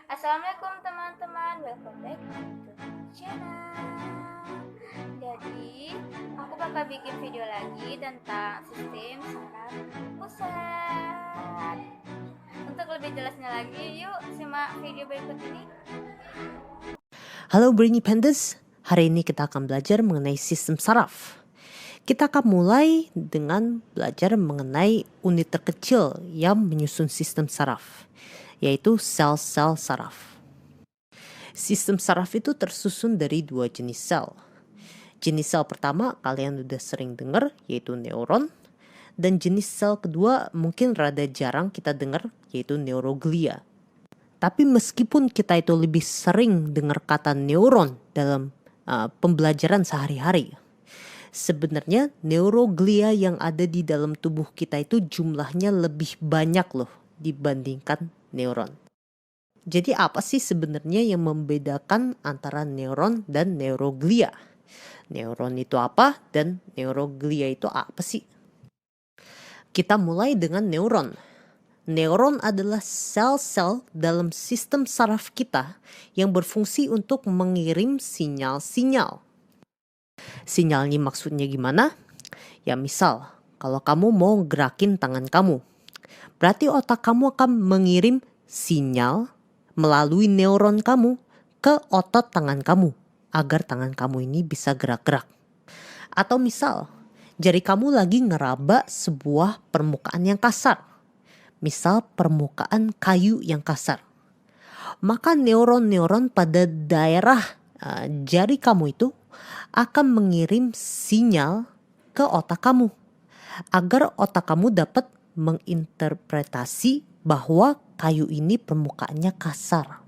Assalamualaikum teman-teman, welcome back to my channel. Jadi, aku bakal bikin video lagi tentang sistem saraf pusat. Untuk lebih jelasnya lagi, yuk simak video berikut ini. Halo Brainy Pandas, hari ini kita akan belajar mengenai sistem saraf. Kita akan mulai dengan belajar mengenai unit terkecil yang menyusun sistem saraf, yaitu sel-sel saraf. Sistem saraf itu tersusun dari dua jenis sel. Jenis sel pertama kalian udah sering dengar, yaitu neuron. Dan jenis sel kedua mungkin rada jarang kita dengar, yaitu neuroglia. Tapi meskipun kita itu lebih sering dengar kata neuron dalam pembelajaran sehari-hari, sebenarnya neuroglia yang ada di dalam tubuh kita itu jumlahnya lebih banyak loh dibandingkan neuron. Jadi apa sih sebenarnya yang membedakan antara neuron dan neuroglia? Neuron itu apa dan neuroglia itu apa sih? Kita mulai dengan neuron. Neuron adalah sel-sel dalam sistem saraf kita yang berfungsi untuk mengirim sinyal-sinyal. Sinyal ini maksudnya gimana? Ya misal, kalau kamu mau gerakin tangan kamu, berarti otak kamu akan mengirim sinyal melalui neuron kamu ke otot tangan kamu agar tangan kamu ini bisa gerak-gerak. Atau misal, jari kamu lagi ngeraba sebuah permukaan yang kasar. Misal permukaan kayu yang kasar. Maka neuron-neuron pada daerah jari kamu itu akan mengirim sinyal ke otak kamu. Agar otak kamu dapat menginterpretasi bahwa kayu ini permukaannya kasar.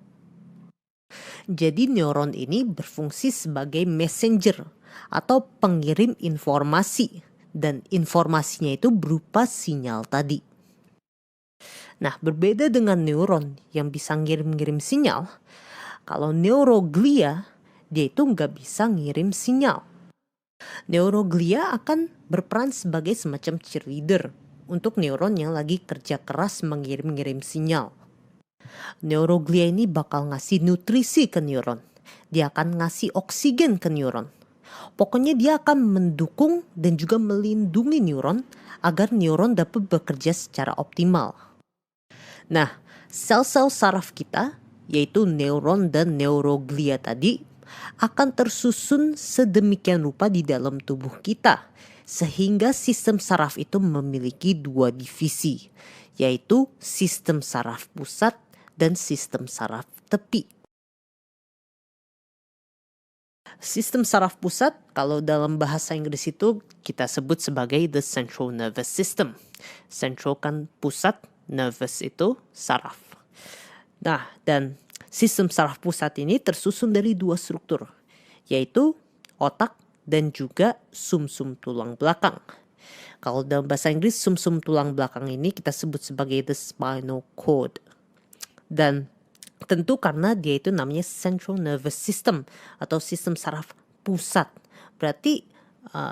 Jadi neuron ini berfungsi sebagai messenger atau pengirim informasi. Dan informasinya itu berupa sinyal tadi. Nah, berbeda dengan neuron yang bisa ngirim-ngirim sinyal, kalau neuroglia, dia itu nggak bisa ngirim sinyal. Neuroglia akan berperan sebagai semacam cheerleader untuk neuron yang lagi kerja keras mengirim-ngirim sinyal. Neuroglia ini bakal ngasih nutrisi ke neuron. Dia akan ngasih oksigen ke neuron. Pokoknya dia akan mendukung dan juga melindungi neuron agar neuron dapat bekerja secara optimal. Nah, sel-sel saraf kita, yaitu neuron dan neuroglia tadi, akan tersusun sedemikian rupa di dalam tubuh kita, sehingga sistem saraf itu memiliki dua divisi, yaitu sistem saraf pusat dan sistem saraf tepi. Sistem saraf pusat, kalau dalam bahasa Inggris itu kita sebut sebagai the central nervous system. Central kan pusat, nervous itu saraf. Nah, dan sistem saraf pusat ini tersusun dari dua struktur, yaitu otak dan juga sumsum tulang belakang. Kalau dalam bahasa Inggris, sumsum tulang belakang ini kita sebut sebagai the spinal cord. Dan tentu karena dia itu namanya central nervous system atau sistem saraf pusat. Berarti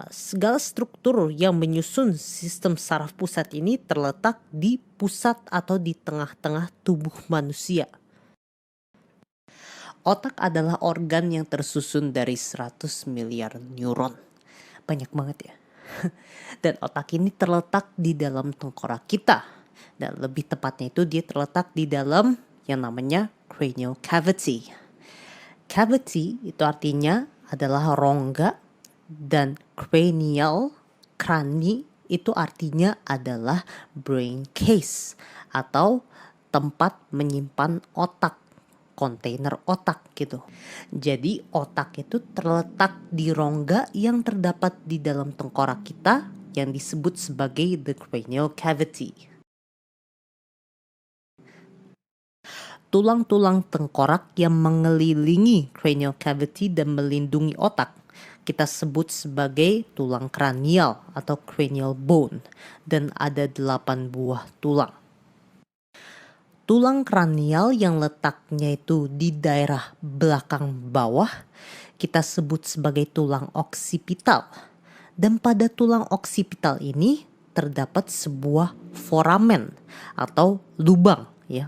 segala struktur yang menyusun sistem saraf pusat ini terletak di pusat atau di tengah-tengah tubuh manusia. Otak adalah organ yang tersusun dari 100 miliar neuron. Banyak banget ya. Dan otak ini terletak di dalam tengkorak kita. Dan lebih tepatnya itu dia terletak di dalam yang namanya cranial cavity. Cavity itu artinya adalah rongga. Dan cranial, krani itu artinya adalah brain case atau tempat menyimpan otak, kontainer otak gitu. Jadi otak itu terletak di rongga yang terdapat di dalam tengkorak kita yang disebut sebagai the cranial cavity. Tulang-tulang tengkorak yang mengelilingi cranial cavity dan melindungi otak kita sebut sebagai tulang kranial atau cranial bone dan ada 8 buah tulang. Tulang kranial yang letaknya itu di daerah belakang bawah kita sebut sebagai tulang oksipital. Dan pada tulang oksipital ini terdapat sebuah foramen atau lubang ya.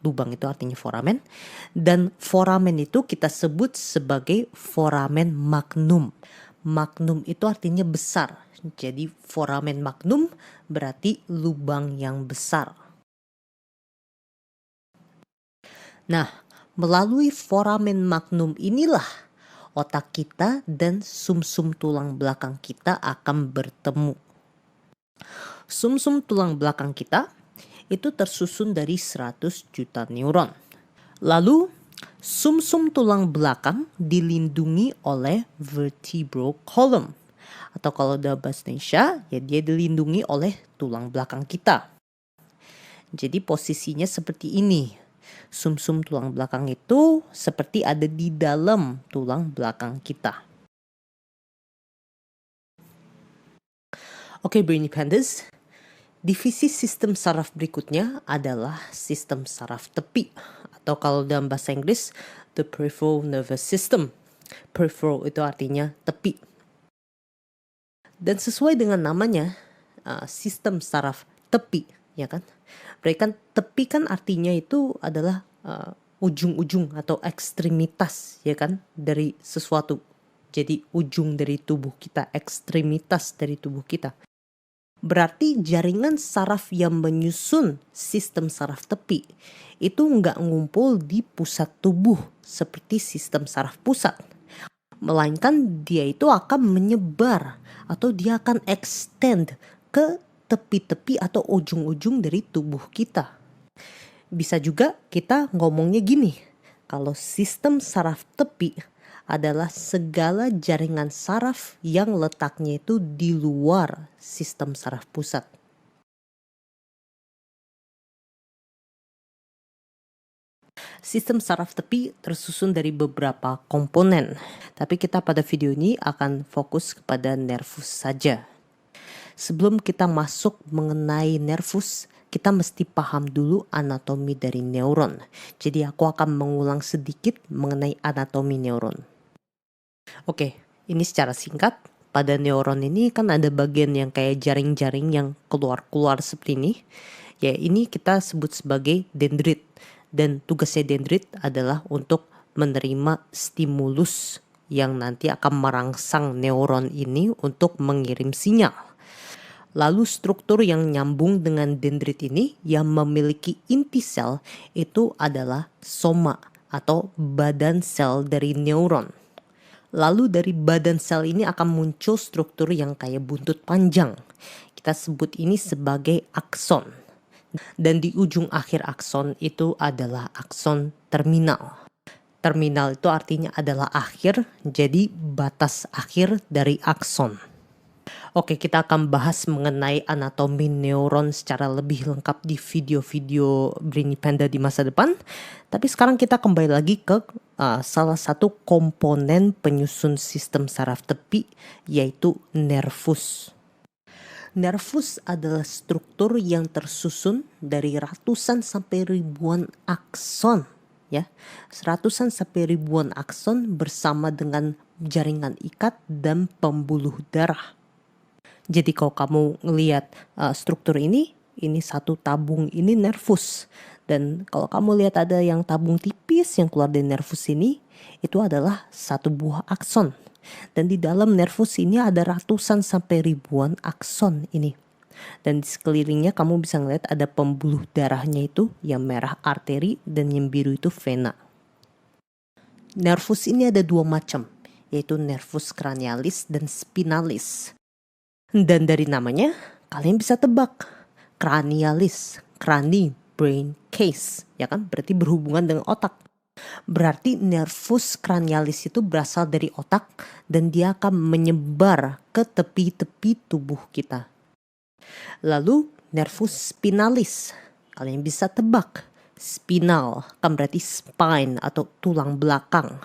lubang itu artinya foramen. Dan foramen itu kita sebut sebagai foramen magnum. Magnum itu artinya besar. Jadi foramen magnum berarti lubang yang besar. Nah, melalui foramen magnum inilah otak kita dan sumsum tulang belakang kita akan bertemu. Sumsum tulang belakang kita itu tersusun dari 100 juta neuron. Lalu, sumsum tulang belakang dilindungi oleh vertebral column. Atau kalau dalam bahasa Indonesia, ya dia dilindungi oleh tulang belakang kita. Jadi posisinya seperti ini. Sumsum tulang belakang itu seperti ada di dalam tulang belakang kita. Oke, Brainy Pandas. Divisi sistem saraf berikutnya adalah sistem saraf tepi. Atau kalau dalam bahasa Inggris, the peripheral nervous system. Peripheral itu artinya tepi. Dan sesuai dengan namanya, sistem saraf tepi, ya kan? Berarti kan tepi kan artinya itu adalah ujung-ujung atau ekstremitas, ya kan, dari sesuatu. Jadi ujung dari tubuh kita, ekstremitas dari tubuh kita. Berarti jaringan saraf yang menyusun sistem saraf tepi itu nggak ngumpul di pusat tubuh seperti sistem saraf pusat. Melainkan dia itu akan menyebar atau dia akan extend ke tepi-tepi atau ujung-ujung dari tubuh kita. Bisa juga kita ngomongnya gini, kalau sistem saraf tepi adalah segala jaringan saraf yang letaknya itu di luar sistem saraf pusat. Sistem saraf tepi tersusun dari beberapa komponen, tapi kita pada video ini akan fokus kepada nervus saja. Sebelum kita masuk mengenai nervus, kita mesti paham dulu anatomi dari neuron. Jadi aku akan mengulang sedikit mengenai anatomi neuron. Oke, ini secara singkat. Pada neuron ini kan ada bagian yang kayak jaring-jaring yang keluar-keluar seperti ini. Ya, ini kita sebut sebagai dendrit. Dan tugasnya dendrit adalah untuk menerima stimulus yang nanti akan merangsang neuron ini untuk mengirim sinyal. Lalu struktur yang nyambung dengan dendrit ini yang memiliki inti sel itu adalah soma atau badan sel dari neuron. Lalu dari badan sel ini akan muncul struktur yang kayak buntut panjang. Kita sebut ini sebagai akson. Dan di ujung akhir akson itu adalah akson terminal. Terminal itu artinya adalah akhir, jadi batas akhir dari akson. Oke, kita akan bahas mengenai anatomi neuron secara lebih lengkap di video-video Brainy Panda di masa depan. Tapi sekarang kita kembali lagi ke salah satu komponen penyusun sistem saraf tepi, yaitu nervus. Nervus adalah struktur yang tersusun dari ratusan sampai ribuan akson. Ya, ratusan sampai ribuan akson bersama dengan jaringan ikat dan pembuluh darah. Jadi kalau kamu ngelihat struktur ini satu tabung, ini nervus. Dan kalau kamu lihat ada yang tabung tipis yang keluar dari nervus ini, itu adalah satu buah akson. Dan di dalam nervus ini ada ratusan sampai ribuan akson ini. Dan di sekelilingnya kamu bisa ngelihat ada pembuluh darahnya itu, yang merah arteri dan yang biru itu vena. Nervus ini ada dua macam, yaitu nervus cranialis dan spinalis. Dan dari namanya, kalian bisa tebak. Cranialis, crani, brain, case. Ya kan, berarti berhubungan dengan otak. Berarti nervus cranialis itu berasal dari otak dan dia akan menyebar ke tepi-tepi tubuh kita. Lalu nervus spinalis, kalian bisa tebak. Spinal, kan berarti spine atau tulang belakang.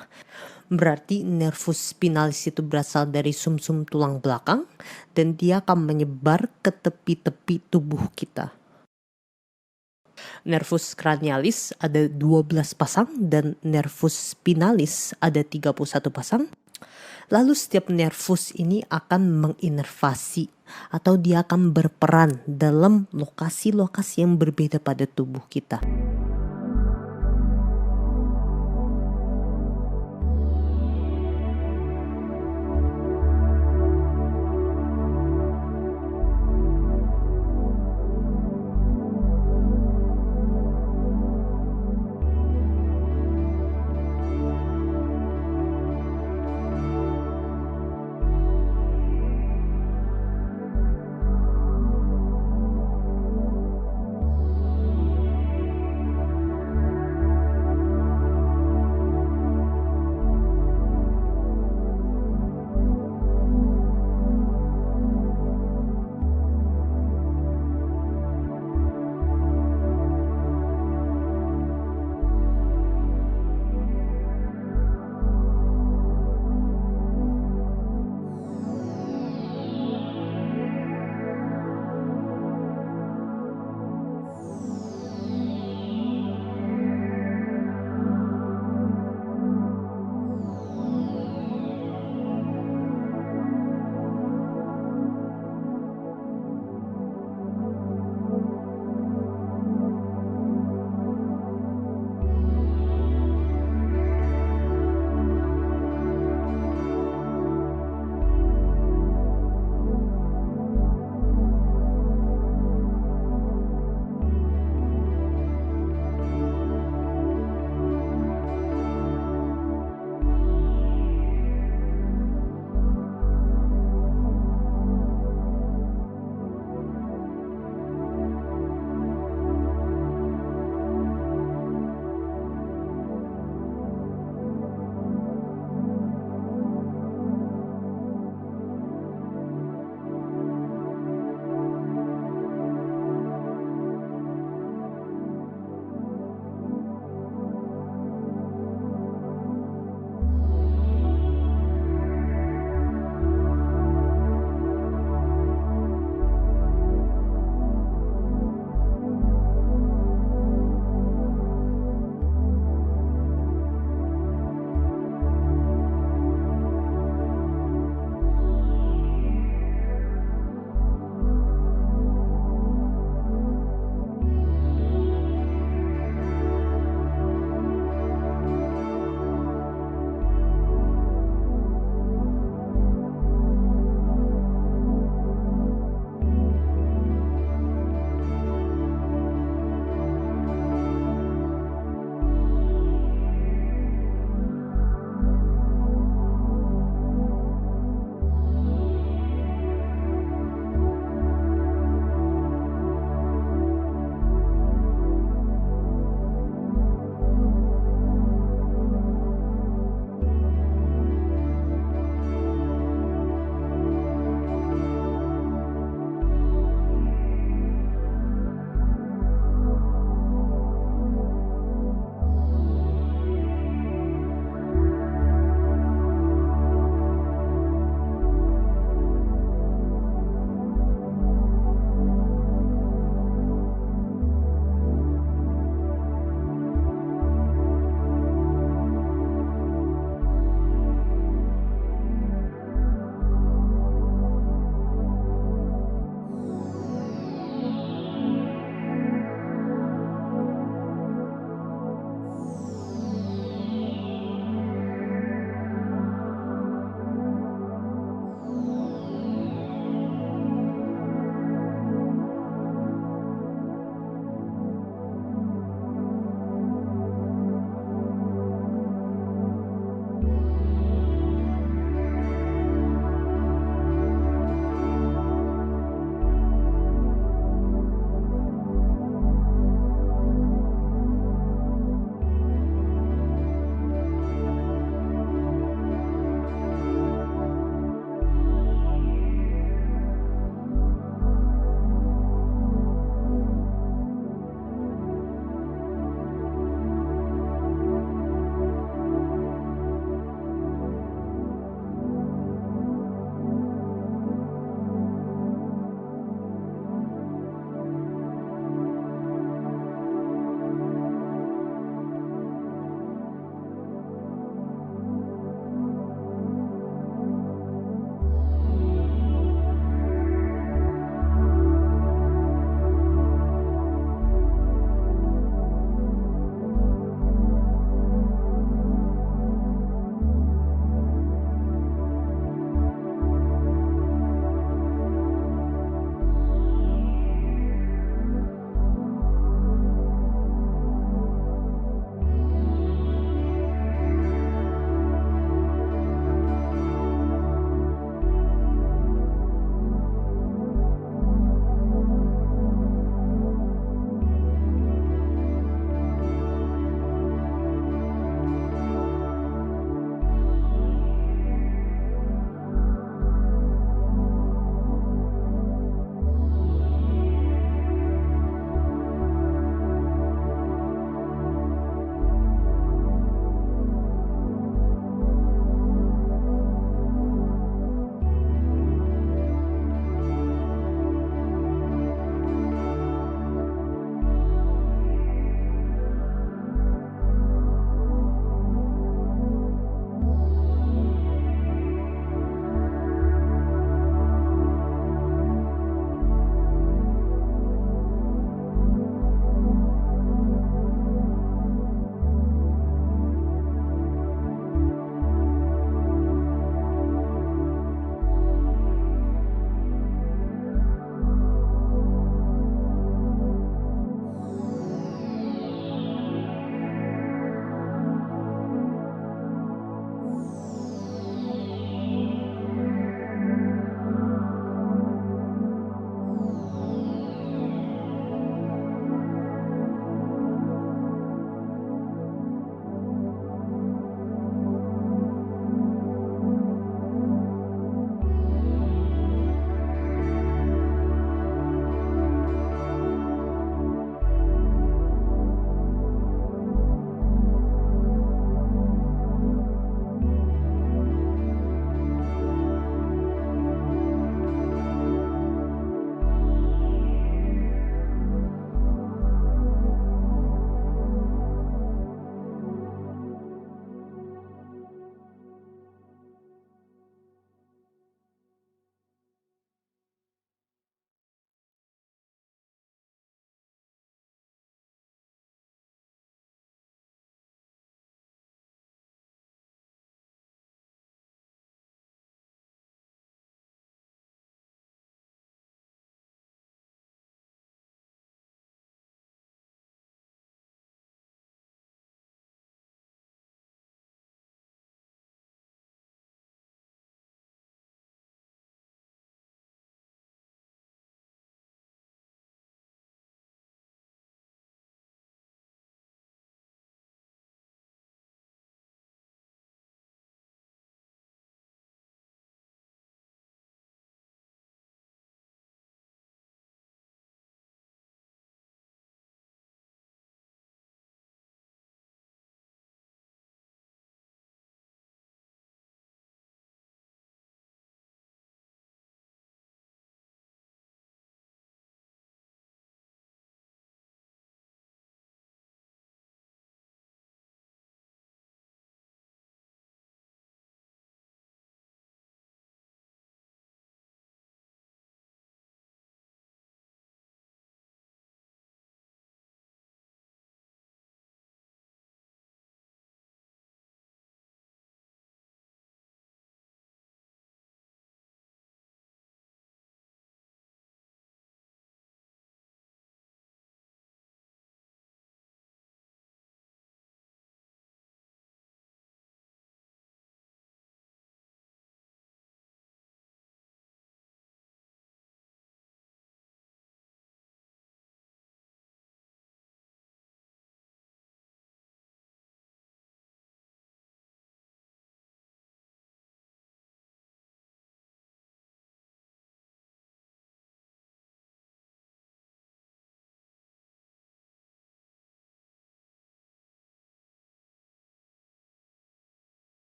Berarti nervus spinalis itu berasal dari sumsum tulang belakang dan dia akan menyebar ke tepi-tepi tubuh kita. Nervus cranialis ada 12 pasang dan nervus spinalis ada 31 pasang. Lalu setiap nervus ini akan menginervasi atau dia akan berperan dalam lokasi-lokasi yang berbeda pada tubuh kita.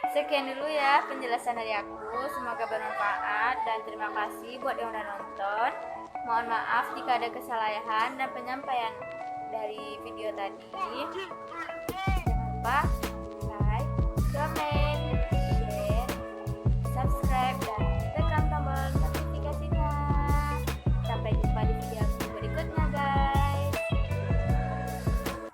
Sekian dulu ya penjelasan dari aku, semoga bermanfaat dan terima kasih buat yang udah nonton. Mohon maaf jika ada kesalahan dan penyampaian dari video tadi.